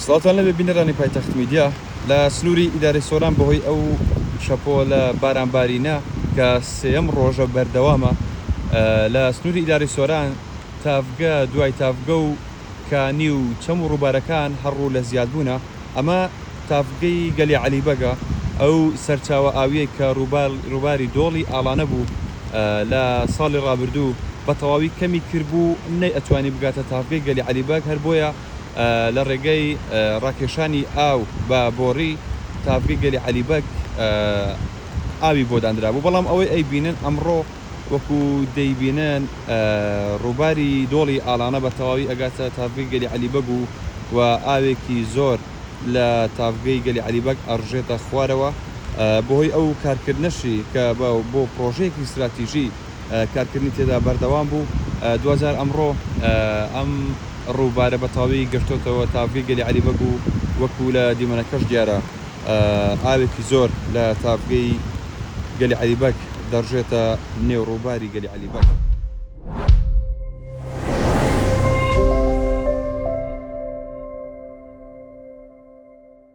سڵاتان لەبێ بینەرانی پایتەخت میدیا لە سنووری ئیدارەی سۆران بەهۆی ئەو شەپۆ لە بارانبارینە کە سێەم ڕۆژە بەردەوامە لە سنووری ئیدارەی سۆران تافگە دوای تافگە و کانی و چەم و ڕووبارەکان هەڕوو لە زیادبوونە. ئەمە تافگەی گەلی عەلیبەگە، ئەو سەرچاوە ئاویەک کە ڕووباری دۆڵی ئاڵانە بوو لە ساڵی ڕابردوو بە تەواوی کەمی کردبوو نەی ئەتوانی بگاتە تافگەی گەلی عەلیبەگ، هەر بۆیە لە ڕێگەی ڕاکێشانی ئاو بە بۆڕی تافگەی گەلی عەلیبەگ ئاوی بۆ دانرا بوو. بەڵام ئەوەی ئەیبینن ئەمڕۆ وەکو دەیبینن ڕووباری دۆڵی ئاڵانە بە تەواوی ئەگاتە تافگەی گەلی عەلیبەگ و ئاوێکی زۆر لە تافگەی گەلی عەلیبەگ ئەڕژێتە خوارەوە بەهۆی ئەو کارکردنەشی کە بۆ پرۆژەیەکی استراتیژی کارکردنی تێدا بەردەوام بوو. دوزار ئەمڕۆ ئەم ڕووبارە بە تەواوی گەشتۆتەوە تافگەی گەلی عەلیبەگ و وەکو لە دیمەنەکەش دیارە ئاوێکی زۆر لە تافگەی گەلی عەلیبەگ دەڕژێتە نێو ڕووباری گەلی عەلیبەگ.